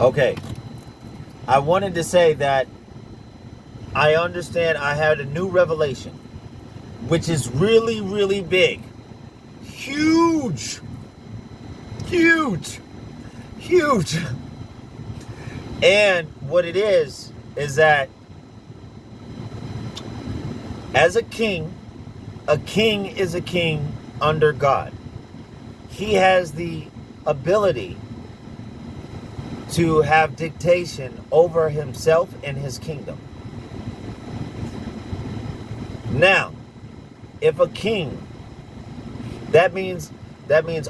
Okay, I wanted to say that I understand I had a new revelation, which is really, really big. Huge. Huge. Huge. And what it is that as a king is a king under God. He has the ability to have dictation over himself and his kingdom. Now, if a king, that means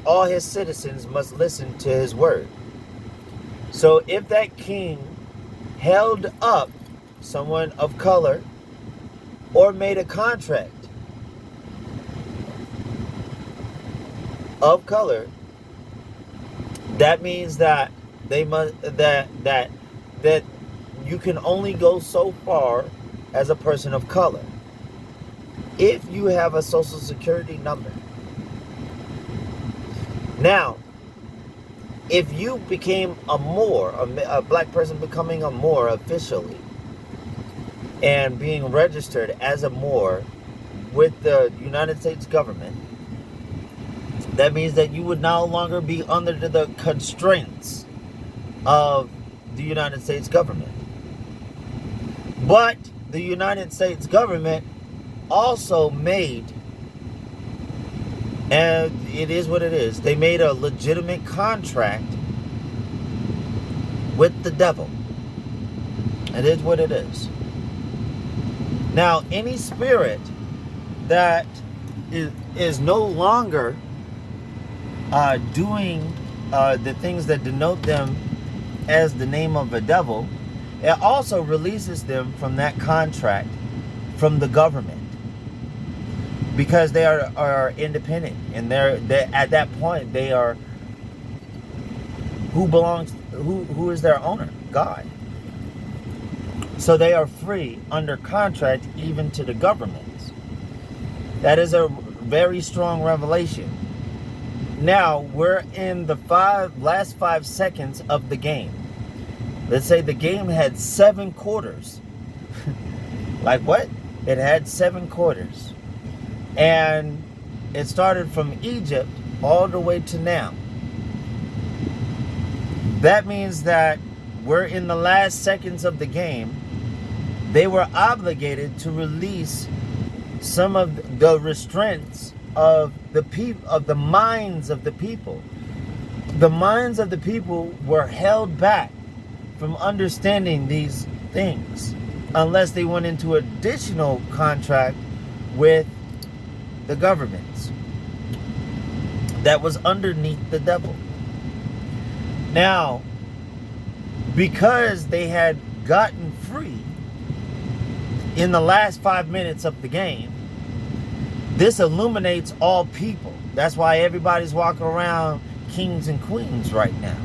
all his citizens must listen to his word. So if that king held up someone of color or made a contract of color, that means that they must that you can only go so far as a person of color if you have a social security number. Now, if you became a Moor, a black person becoming a Moor officially and being registered as a Moor with the United States government, that means that you would no longer be under the constraints of the United States government. But the United States government also made, and it is what it is, they made a legitimate contract with the devil. It is what it is. Now, any spirit that is no longer doing the things that denote them as the name of a devil, it also releases them from that contract from the government, because they are independent, and they're at that point they are who is their owner? God. So they are free under contract even to the governments. That is a very strong revelation. Now we're in the last 5 seconds of the game. Let's say the game had 7 quarters. Like what? It had 7 quarters. And it started from Egypt all the way to now. That means that we're in the last seconds of the game. They were obligated to release some of the restraints of the minds of the people. The minds of the people were held back from understanding these things unless they went into additional contract with the governments that was underneath the devil. Now, because they had gotten free in the last 5 minutes of the game, this illuminates all people. That's why everybody's walking around kings and queens right now.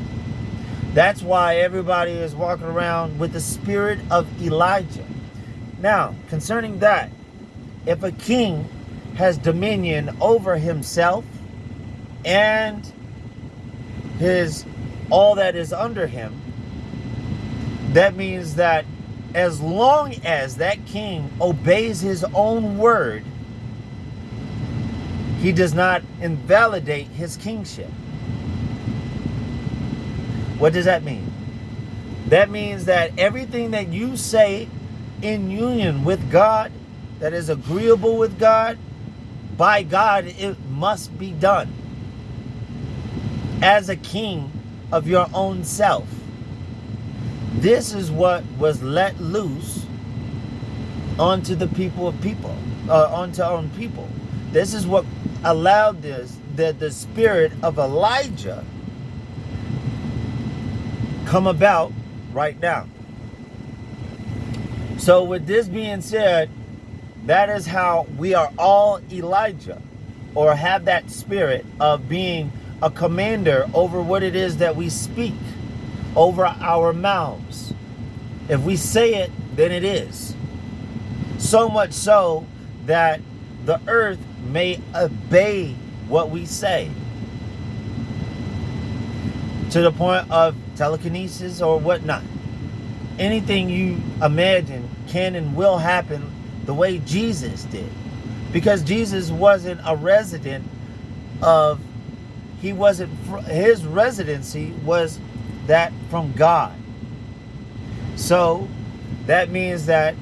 That's why everybody is walking around with the spirit of Elijah. Now, concerning that, if a king has dominion over himself and all that is under him, that means that as long as that king obeys his own word, he does not invalidate his kingship. What does that mean? That means that everything that you say in union with God, that is agreeable with God, by God, it must be done as a king of your own self. This is what was let loose onto the people of people, onto our own people. This is what allowed the spirit of Elijah come about right now. So with this being said, that is how we are all Elijah, or have that spirit of being a commander over what it is that we speak, over our mouths. If we say it, then it is. So much so that the earth may obey what we say, to the point of telekinesis or whatnot. Anything you imagine can and will happen the way Jesus did. Because Jesus wasn't a resident of, his residency was that from God. So that means that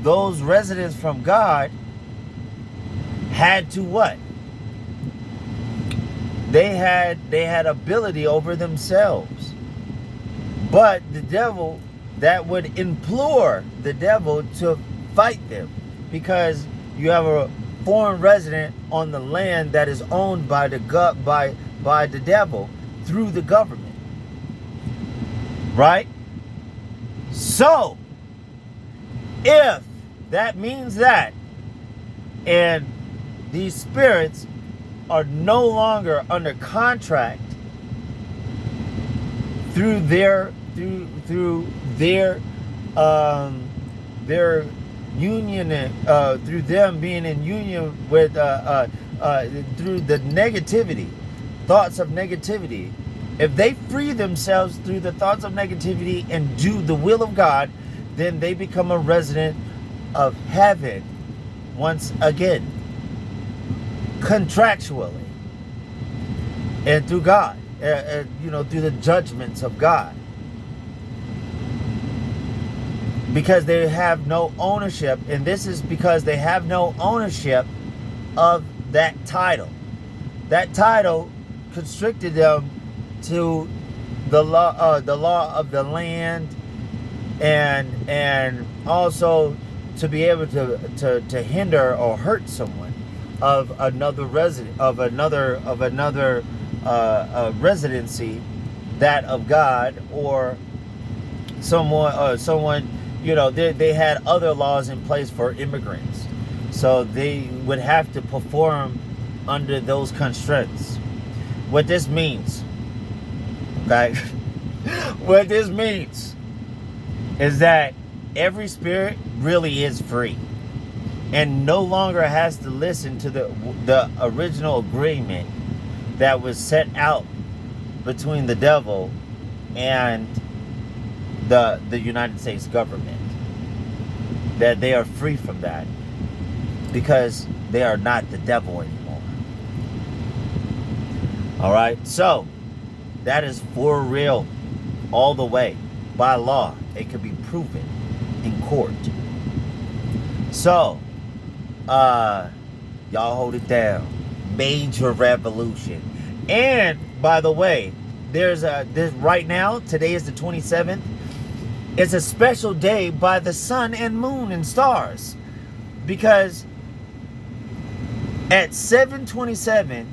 those residents from God had to what? They had ability over themselves. But the devil, that would implore the devil to fight them, because you have a foreign resident on the land that is owned by the devil through the government. Right? So, if that means that, and these spirits are no longer under contract through their union, through them being in union with through the negativity, thoughts of negativity. If they free themselves through the thoughts of negativity and do the will of God, then they become a resident of heaven once again, contractually, and through God, through the judgments of God. Because they have no ownership, and this is because they have no ownership of that title. That title constricted them to the law of the land, and also to be able to hinder or hurt someone of another resident of another residency, that of God, or someone. They had other laws in place for immigrants, so they would have to perform under those constraints. What this means, okay? What this means is that every spirit really is free, and no longer has to listen to the original agreement that was set out between the devil and the United States government. That they are free from that, because they are not the devil anymore. All right, so that is for real, all the way, by law. It can be proven in court. So y'all hold it down. Major revolution. And by the way, there's right now, today is the 27th. It's a special day by the sun and moon and stars, because at 7:27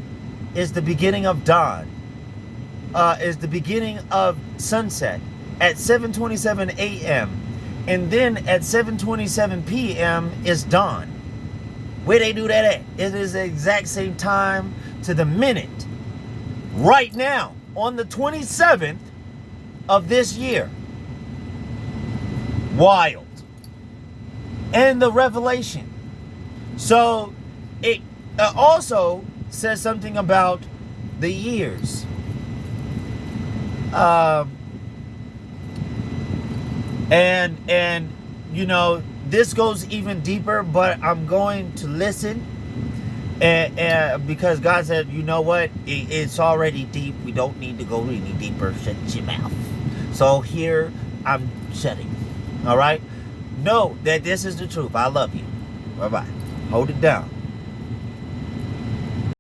is the beginning of dawn, is the beginning of sunset at 7:27 a.m. and then at 7:27 p.m. is dawn. Where they do that at? It is the exact same time to the minute right now on the 27th of this year. Wild. And the revelation. So it also says something about the years. And this goes even deeper, but I'm going to listen, and because God said, you know what, it's already deep. We don't need to go any deeper. Shut your mouth. So here I'm shutting. All right? Know that this is the truth. I love you. Bye-bye. Hold it down.